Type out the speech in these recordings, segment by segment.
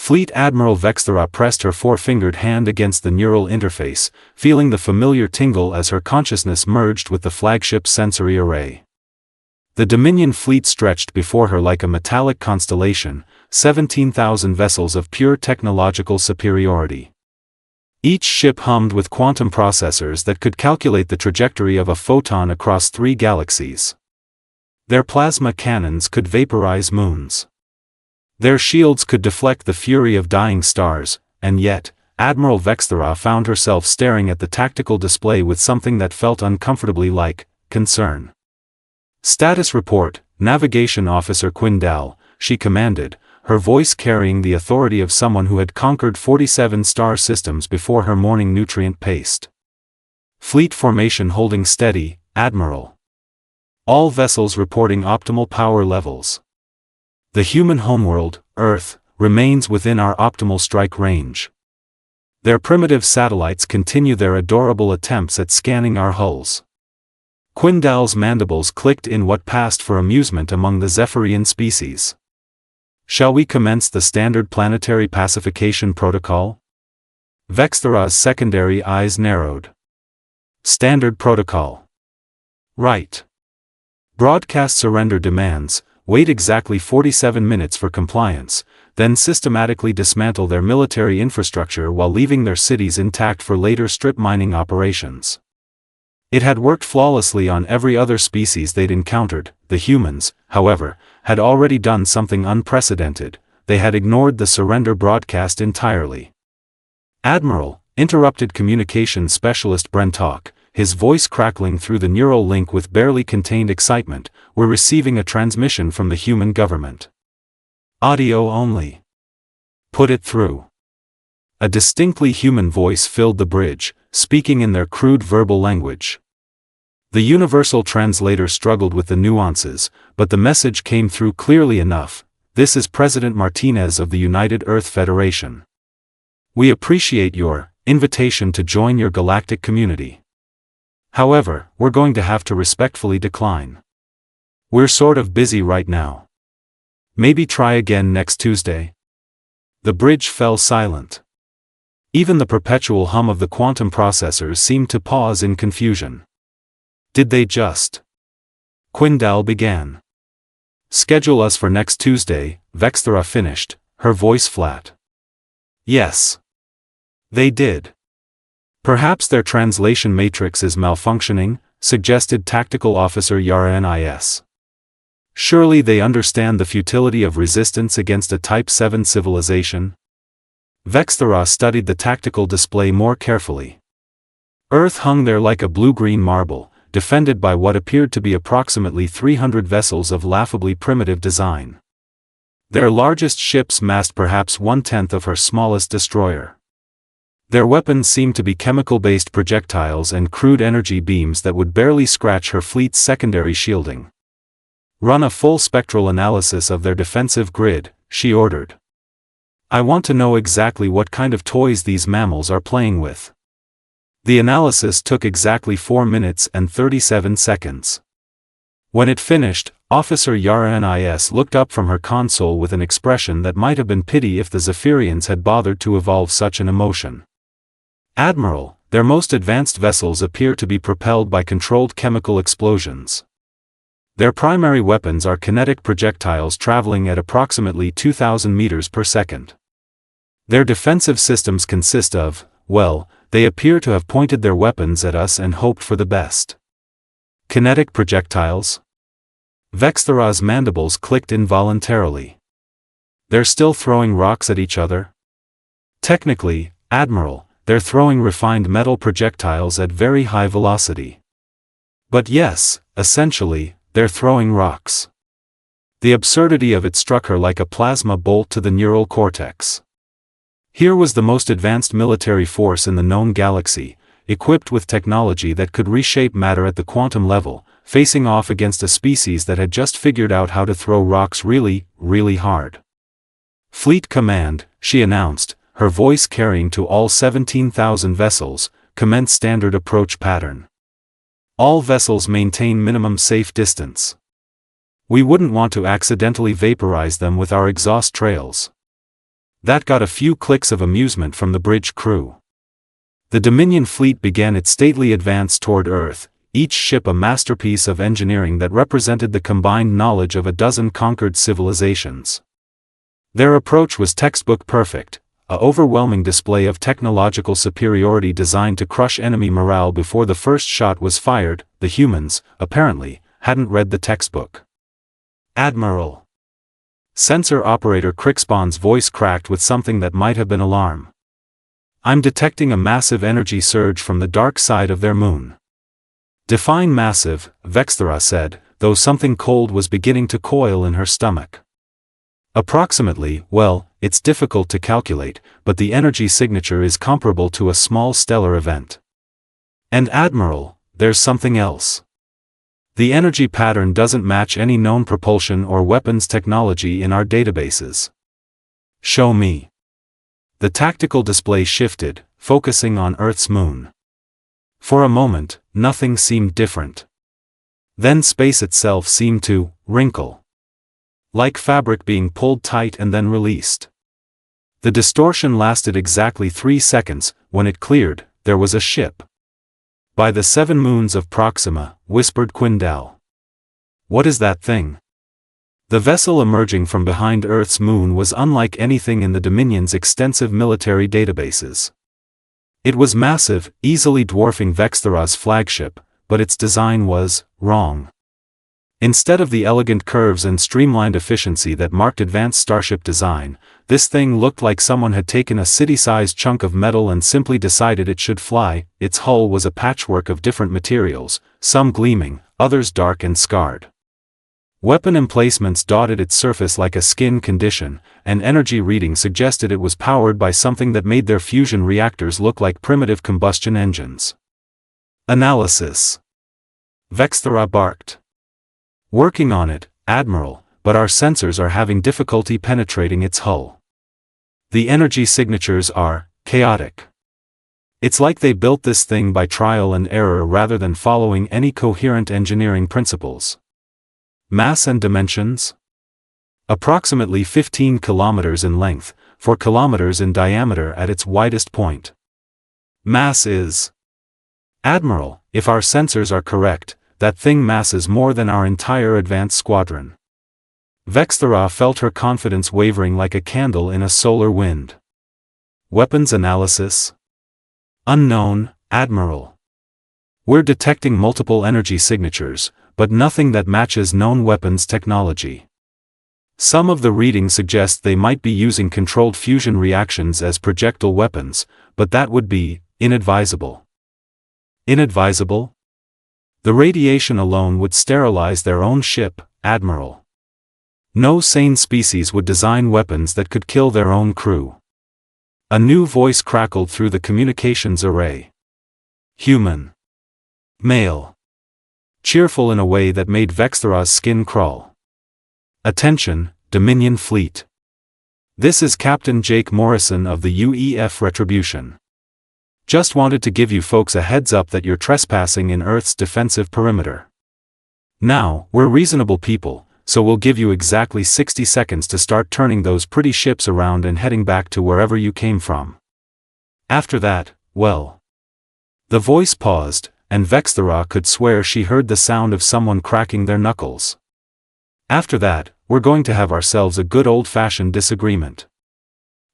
Fleet Admiral Vex'thara pressed her four-fingered hand against the neural interface, feeling the familiar tingle as her consciousness merged with the flagship's sensory array. The Dominion fleet stretched before her like a metallic constellation, 17,000 vessels of pure technological superiority. Each ship hummed with quantum processors that could calculate the trajectory of a photon across 3 galaxies. Their plasma cannons could vaporize moons. Their shields could deflect the fury of dying stars, and yet, Admiral Vex'thara found herself staring at the tactical display with something that felt uncomfortably like concern. "Status report, Navigation Officer Quindal," she commanded, her voice carrying the authority of someone who had conquered 47 star systems before her morning nutrient paste. "Fleet formation holding steady, Admiral. All vessels reporting optimal power levels. The human homeworld, Earth, remains within our optimal strike range. Their primitive satellites continue their adorable attempts at scanning our hulls." Quindal's mandibles clicked in what passed for amusement among the Zephyrian species. "Shall we commence the standard planetary pacification protocol?" Vex'thara's secondary eyes narrowed. "Standard protocol. Right. Broadcast surrender demands, wait exactly 47 minutes for compliance, then systematically dismantle their military infrastructure while leaving their cities intact for later strip mining operations." It had worked flawlessly on every other species they'd encountered. The humans, however, had already done something unprecedented. They had ignored the surrender broadcast entirely. "Admiral," interrupted communications specialist Brentalk, his voice crackling through the neural link with barely contained excitement, "we're receiving a transmission from the human government. Audio only. Put it through." A distinctly human voice filled the bridge, speaking in their crude verbal language. The universal translator struggled with the nuances, but the message came through clearly enough. "This is President Martinez of the United Earth Federation. We appreciate your invitation to join your galactic community. However, we're going to have to respectfully decline. We're sort of busy right now. Maybe try again next Tuesday." The bridge fell silent. Even the perpetual hum of the quantum processors seemed to pause in confusion. "Did they just..." Quindal began. "Schedule us for next Tuesday," Vex'thara finished, her voice flat. "Yes. They did." "Perhaps their translation matrix is malfunctioning," suggested Tactical Officer Yara Nis. "Surely they understand the futility of resistance against a Type 7 civilization?" Vex'thara studied the tactical display more carefully. Earth hung there like a blue-green marble, defended by what appeared to be approximately 300 vessels of laughably primitive design. Their largest ships massed perhaps 1/10 of her smallest destroyer. Their weapons seemed to be chemical-based projectiles and crude energy beams that would barely scratch her fleet's secondary shielding. "Run a full spectral analysis of their defensive grid," she ordered. "I want to know exactly what kind of toys these mammals are playing with." The analysis took exactly 4 minutes and 37 seconds. When it finished, Officer Yara Nis looked up from her console with an expression that might have been pity if the Zephyrians had bothered to evolve such an emotion. "Admiral, their most advanced vessels appear to be propelled by controlled chemical explosions. Their primary weapons are kinetic projectiles traveling at approximately 2,000 meters per second. Their defensive systems consist of, well, they appear to have pointed their weapons at us and hoped for the best." "Kinetic projectiles?" Vex'thara's mandibles clicked involuntarily. "They're still throwing rocks at each other?" "Technically, Admiral, they're throwing refined metal projectiles at very high velocity. But yes, essentially, they're throwing rocks." The absurdity of it struck her like a plasma bolt to the neural cortex. Here was the most advanced military force in the known galaxy, equipped with technology that could reshape matter at the quantum level, facing off against a species that had just figured out how to throw rocks really, really hard. "Fleet Command," she announced, her voice carrying to all 17,000 vessels, "commence standard approach pattern. All vessels maintain minimum safe distance. We wouldn't want to accidentally vaporize them with our exhaust trails." That got a few clicks of amusement from the bridge crew. The Dominion fleet began its stately advance toward Earth, each ship a masterpiece of engineering that represented the combined knowledge of a dozen conquered civilizations. Their approach was textbook perfect, an overwhelming display of technological superiority designed to crush enemy morale before the first shot was fired. The humans, apparently, hadn't read the textbook. "Admiral." Sensor operator Crickspawn's voice cracked with something that might have been alarm. "I'm detecting a massive energy surge from the dark side of their moon." "Define massive," Vex'thara said, though something cold was beginning to coil in her stomach. "Approximately, well, it's difficult to calculate, but the energy signature is comparable to a small stellar event. And Admiral, there's something else. The energy pattern doesn't match any known propulsion or weapons technology in our databases." "Show me." The tactical display shifted, focusing on Earth's moon. For a moment, nothing seemed different. Then space itself seemed to wrinkle. Like fabric being pulled tight and then released. The distortion lasted exactly 3 seconds. When it cleared, there was a ship. "By the 7 moons of Proxima," whispered Quindal. "What is that thing?" The vessel emerging from behind Earth's moon was unlike anything in the Dominion's extensive military databases. It was massive, easily dwarfing Vex'thara's flagship, but its design was wrong. Instead of the elegant curves and streamlined efficiency that marked advanced starship design, this thing looked like someone had taken a city-sized chunk of metal and simply decided it should fly. Its hull was a patchwork of different materials, some gleaming, others dark and scarred. Weapon emplacements dotted its surface like a skin condition, and energy reading suggested it was powered by something that made their fusion reactors look like primitive combustion engines. "Analysis," Vex'thara barked. "Working on it, Admiral, but our sensors are having difficulty penetrating its hull. The energy signatures are chaotic. It's like they built this thing by trial and error rather than following any coherent engineering principles." "Mass and dimensions?" "Approximately 15 kilometers in length, 4 kilometers in diameter at its widest point." "Mass is..." "Admiral, if our sensors are correct, that thing masses more than our entire advanced squadron." Vex'thara felt her confidence wavering like a candle in a solar wind. "Weapons analysis?" "Unknown, Admiral. We're detecting multiple energy signatures, but nothing that matches known weapons technology. Some of the readings suggest they might be using controlled fusion reactions as projectile weapons, but that would be inadvisable." "Inadvisable?" "The radiation alone would sterilize their own ship, Admiral. No sane species would design weapons that could kill their own crew." A new voice crackled through the communications array. "Human. Male." Cheerful in a way that made Vex'thara's skin crawl. "Attention, Dominion Fleet. This is Captain Jake Morrison of the UEF Retribution. Just wanted to give you folks a heads up that you're trespassing in Earth's defensive perimeter. Now, we're reasonable people, so we'll give you exactly 60 seconds to start turning those pretty ships around and heading back to wherever you came from. After that, well..." The voice paused, and Vex'thara could swear she heard the sound of someone cracking their knuckles. "After that, we're going to have ourselves a good old-fashioned disagreement."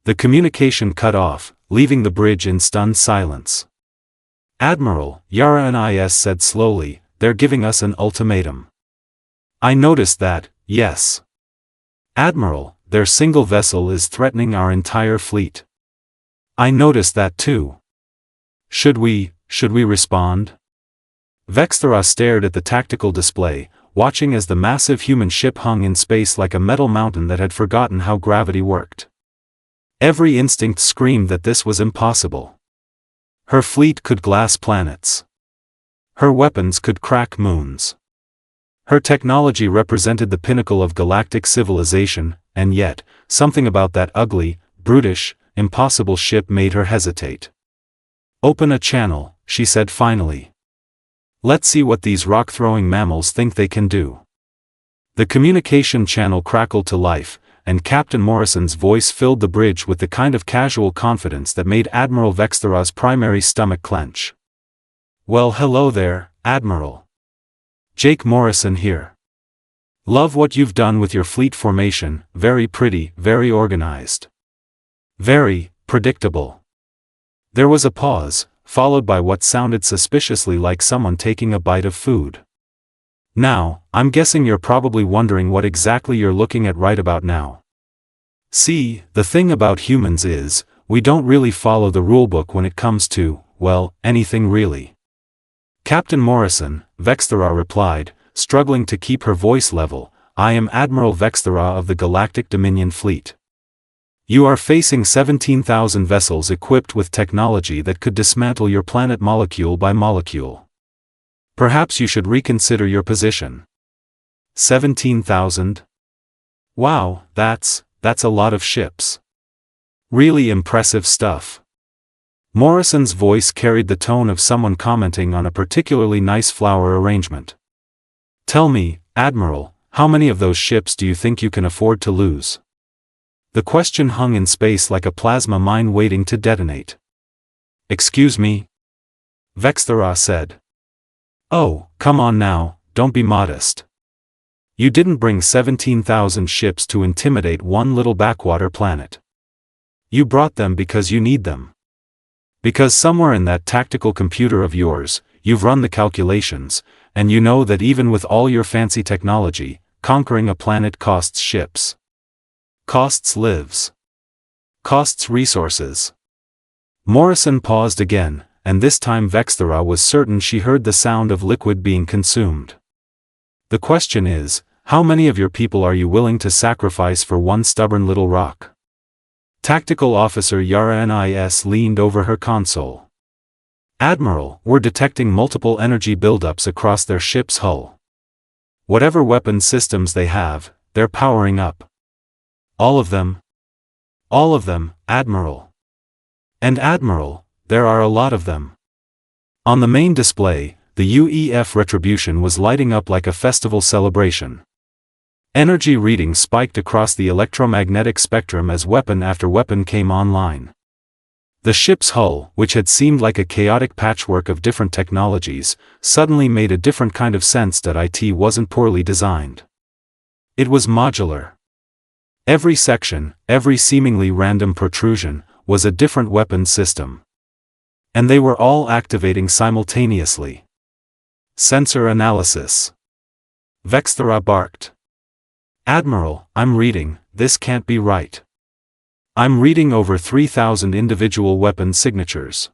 The communication cut off, leaving the bridge in stunned silence. "Admiral," Yara Nis said slowly, "they're giving us an ultimatum." "I noticed that, yes." "Admiral, their single vessel is threatening our entire fleet." "I noticed that too." Should we respond?" Vex'thara stared at the tactical display, watching as the massive human ship hung in space like a metal mountain that had forgotten how gravity worked. Every instinct screamed that this was impossible. Her fleet could glass planets. Her weapons could crack moons. Her technology represented the pinnacle of galactic civilization, and yet, something about that ugly, brutish, impossible ship made her hesitate. "Open a channel," she said finally. "Let's see what these rock-throwing mammals think they can do." The communication channel crackled to life, and Captain Morrison's voice filled the bridge with the kind of casual confidence that made Admiral Vex'thara's primary stomach clench. "Well, hello there, Admiral. Jake Morrison here. Love what you've done with your fleet formation, very pretty, very organized. Very predictable." There was a pause, followed by what sounded suspiciously like someone taking a bite of food. "Now, I'm guessing you're probably wondering what exactly you're looking at right about now. See, the thing about humans is, we don't really follow the rulebook when it comes to, well, anything really." "Captain Morrison," Vex'thara replied, struggling to keep her voice level, "I am Admiral Vex'thara of the Galactic Dominion Fleet. You are facing 17,000 vessels equipped with technology that could dismantle your planet molecule by molecule. Perhaps you should reconsider your position." 17,000? Wow, that's a lot of ships. Really impressive stuff. Morrison's voice carried the tone of someone commenting on a particularly nice flower arrangement. "Tell me, Admiral, how many of those ships do you think you can afford to lose?" The question hung in space like a plasma mine waiting to detonate. "Excuse me?" Vex'thara said. "Oh, come on now, don't be modest. You didn't bring 17,000 ships to intimidate one little backwater planet. You brought them because you need them. Because somewhere in that tactical computer of yours, you've run the calculations, and you know that even with all your fancy technology, conquering a planet costs ships. Costs lives. Costs resources." Morrison paused again, and this time Vex'thara was certain she heard the sound of liquid being consumed. "The question is, how many of your people are you willing to sacrifice for one stubborn little rock?" Tactical Officer Yara Nis leaned over her console. "Admiral, we're detecting multiple energy buildups across their ship's hull. Whatever weapon systems they have, they're powering up." "All of them?" "All of them, Admiral. And Admiral, there are a lot of them." On the main display, the UEF Retribution was lighting up like a festival celebration. Energy readings spiked across the electromagnetic spectrum as weapon after weapon came online. The ship's hull, which had seemed like a chaotic patchwork of different technologies, suddenly made a different kind of sense that it wasn't poorly designed. It was modular. Every section, every seemingly random protrusion, was a different weapon system. And they were all activating simultaneously. "Sensor analysis." Vex'thara barked. "Admiral, I'm reading, this can't be right. I'm reading over 3,000 individual weapon signatures.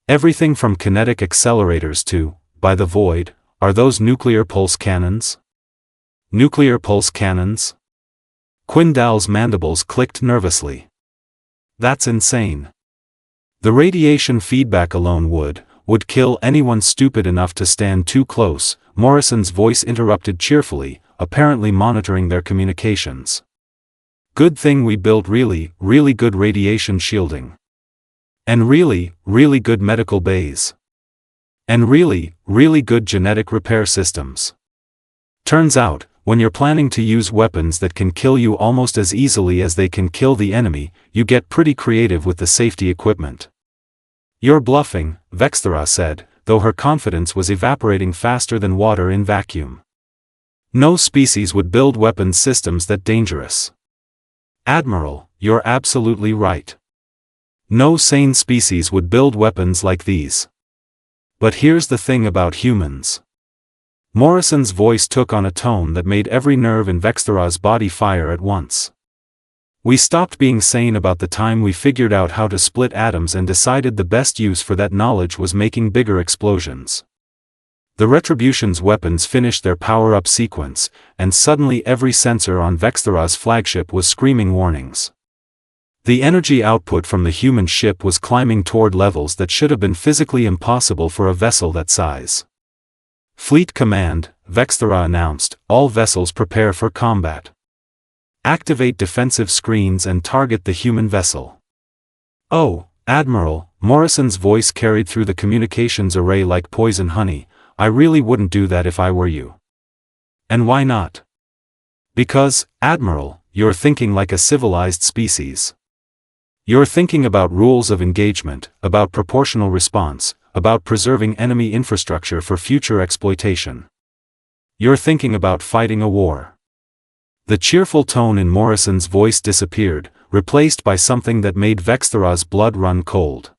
Everything from kinetic accelerators to, by the void, are those nuclear pulse cannons?" "Nuclear pulse cannons?" Quindal's mandibles clicked nervously. "That's insane. The radiation feedback alone would kill anyone stupid enough to stand too close," Morrison's voice interrupted cheerfully, apparently monitoring their communications. "Good thing we built really, really good radiation shielding. And really, really good medical bays. And really, really good genetic repair systems. Turns out, when you're planning to use weapons that can kill you almost as easily as they can kill the enemy, you get pretty creative with the safety equipment." "You're bluffing," Vex'thara said, though her confidence was evaporating faster than water in vacuum. "No species would build weapons systems that dangerous." "Admiral, you're absolutely right. No sane species would build weapons like these. But here's the thing about humans." Morrison's voice took on a tone that made every nerve in Vex'thara's body fire at once. "We stopped being sane about the time we figured out how to split atoms and decided the best use for that knowledge was making bigger explosions. The Retribution's weapons finished their power-up sequence, and suddenly every sensor on Vex'thara's flagship was screaming warnings. The energy output from the human ship was climbing toward levels that should have been physically impossible for a vessel that size. "Fleet Command," Vex'thara announced, "all vessels prepare for combat. Activate defensive screens and target the human vessel." "Oh, Admiral," Morrison's voice carried through the communications array like poison honey, "I really wouldn't do that if I were you." "And why not?" "Because, Admiral, you're thinking like a civilized species. You're thinking about rules of engagement, about proportional response, about preserving enemy infrastructure for future exploitation. You're thinking about fighting a war. The cheerful tone in Morrison's voice disappeared, replaced by something that made Vex'thara's blood run cold.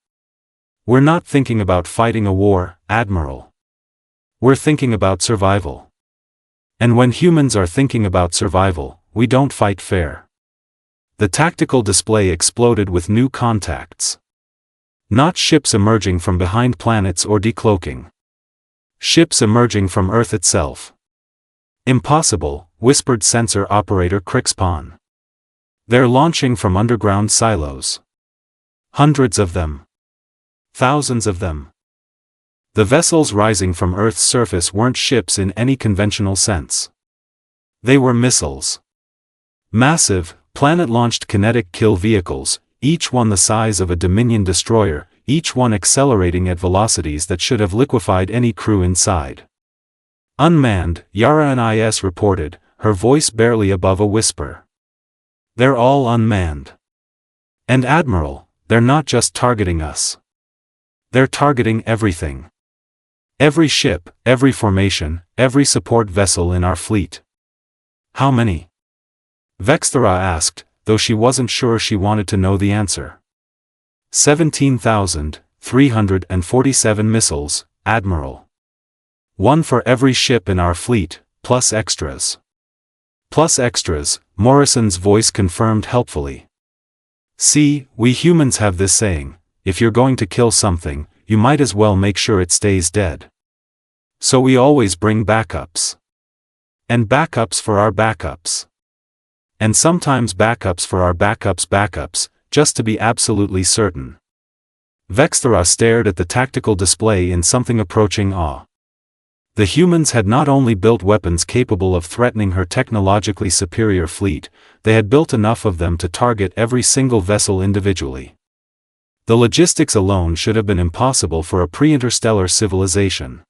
We're not thinking about fighting a war, Admiral. We're thinking about survival. And when humans are thinking about survival, we don't fight fair. The tactical display exploded with new contacts. Not ships emerging from behind planets or decloaking. Ships emerging from Earth itself. Impossible, whispered sensor operator Crixpon. They're launching from underground silos. Hundreds of them. Thousands of them. The vessels rising from Earth's surface weren't ships in any conventional sense. They were missiles. Massive, planet-launched kinetic kill vehicles, each one the size of a Dominion destroyer, each one accelerating at velocities that should have liquefied any crew inside. Unmanned, Yara NIS reported, her voice barely above a whisper. They're all unmanned. And Admiral, they're not just targeting us. They're targeting everything. Every ship, every formation, every support vessel in our fleet. How many? Vex'thara asked, though she wasn't sure she wanted to know the answer. 17,347 missiles, Admiral. One for every ship in our fleet, plus extras. Plus extras, Morrison's voice confirmed helpfully. See, we humans have this saying, if you're going to kill something, you might as well make sure it stays dead. So we always bring backups. And backups for our backups. And sometimes backups for our backups, just to be absolutely certain. Vex'thara stared at the tactical display in something approaching awe. The humans had not only built weapons capable of threatening her technologically superior fleet, they had built enough of them to target every single vessel individually. The logistics alone should have been impossible for a pre-interstellar civilization.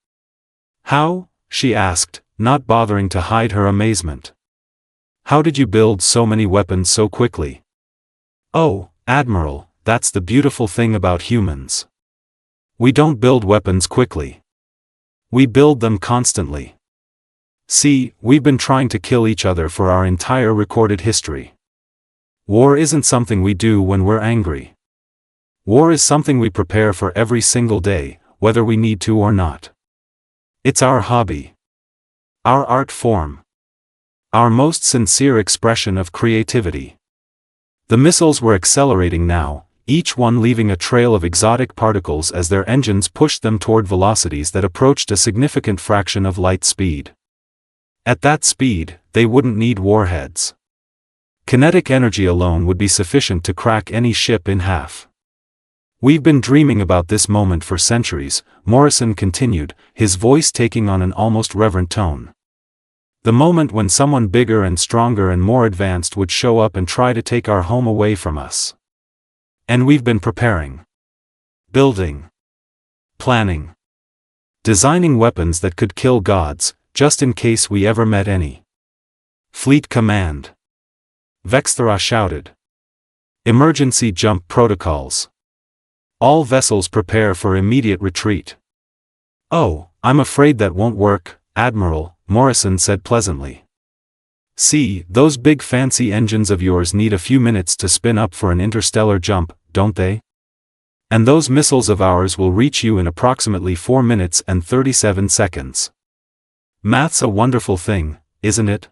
How? She asked, not bothering to hide her amazement. How did you build so many weapons so quickly? Oh, Admiral, that's the beautiful thing about humans. We don't build weapons quickly. We build them constantly. See, we've been trying to kill each other for our entire recorded history. War isn't something we do when we're angry. War is something we prepare for every single day, whether we need to or not. It's our hobby. Our art form. Our most sincere expression of creativity. The missiles were accelerating now, each one leaving a trail of exotic particles as their engines pushed them toward velocities that approached a significant fraction of light speed. At that speed, they wouldn't need warheads. Kinetic energy alone would be sufficient to crack any ship in half. We've been dreaming about this moment for centuries, Morrison continued, his voice taking on an almost reverent tone. The moment when someone bigger and stronger and more advanced would show up and try to take our home away from us. And we've been preparing. Building. Planning. Designing weapons that could kill gods, just in case we ever met any. Fleet Command. Vex'thara shouted. Emergency jump protocols. All vessels prepare for immediate retreat. Oh, I'm afraid that won't work, Admiral, Morrison said pleasantly. See, those big fancy engines of yours need a few minutes to spin up for an interstellar jump, don't they? And those missiles of ours will reach you in approximately 4 minutes and 37 seconds. Math's a wonderful thing, isn't it?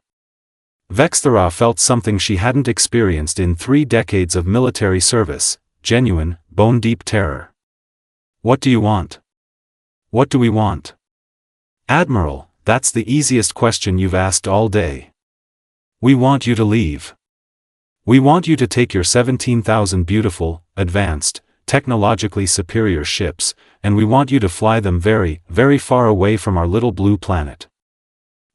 Vex'thara felt something she hadn't experienced in 3 decades of military service, genuine, bone-deep terror. What do you want? What do we want? Admiral, that's the easiest question you've asked all day. We want you to leave. We want you to take your 17,000 beautiful, advanced, technologically superior ships, and we want you to fly them very, very far away from our little blue planet.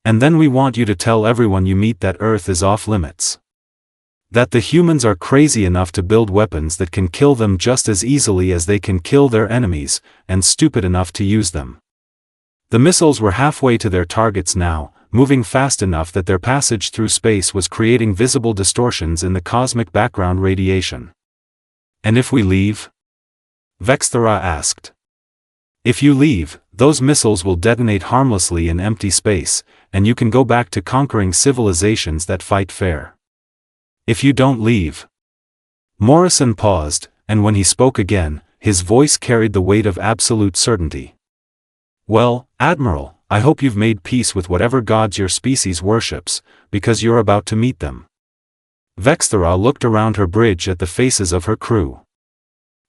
And then we want you to tell everyone you meet that Earth is off limits. That the humans are crazy enough to build weapons that can kill them just as easily as they can kill their enemies, and stupid enough to use them. The missiles were halfway to their targets now, moving fast enough that their passage through space was creating visible distortions in the cosmic background radiation. "And if we leave?" Vex'thara asked. "If you leave, those missiles will detonate harmlessly in empty space, and you can go back to conquering civilizations that fight fair. If you don't leave." Morrison paused, and when he spoke again, his voice carried the weight of absolute certainty. "Well, Admiral, I hope you've made peace with whatever gods your species worships, because you're about to meet them." Vex'thara looked around her bridge at the faces of her crew.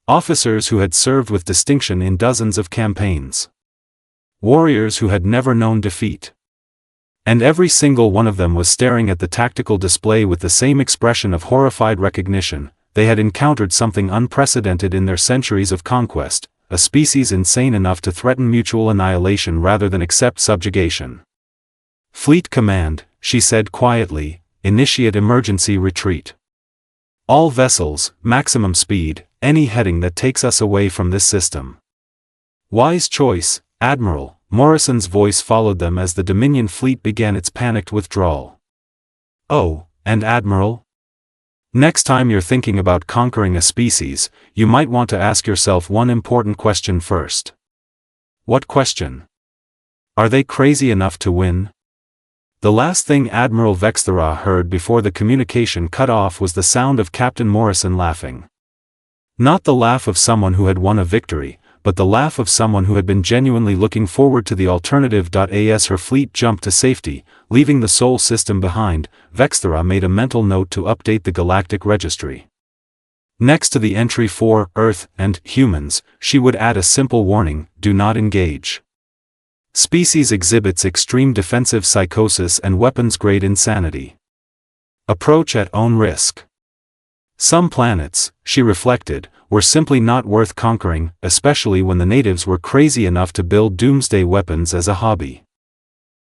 Officers who had served with distinction in dozens of campaigns. Warriors who had never known defeat. And every single one of them was staring at the tactical display with the same expression of horrified recognition. They had encountered something unprecedented in their centuries of conquest, a species insane enough to threaten mutual annihilation rather than accept subjugation. "Fleet Command," she said quietly, "initiate emergency retreat. All vessels, maximum speed, any heading that takes us away from this system." "Wise choice, Admiral," Morrison's voice followed them as the Dominion fleet began its panicked withdrawal. "Oh, and Admiral? Next time you're thinking about conquering a species, you might want to ask yourself one important question first." "What question?" "Are they crazy enough to win?" The last thing Admiral Vex'thara heard before the communication cut off was the sound of Captain Morrison laughing. Not the laugh of someone who had won a victory, but the laugh of someone who had been genuinely looking forward to the alternative. As her fleet jumped to safety, leaving the Sol system behind, Vex'thara made a mental note to update the Galactic registry. Next to the entry for Earth and humans, she would add a simple warning: do not engage. Species exhibits extreme defensive psychosis and weapons-grade insanity. Approach at own risk. Some planets, she reflected, were simply not worth conquering, especially when the natives were crazy enough to build doomsday weapons as a hobby.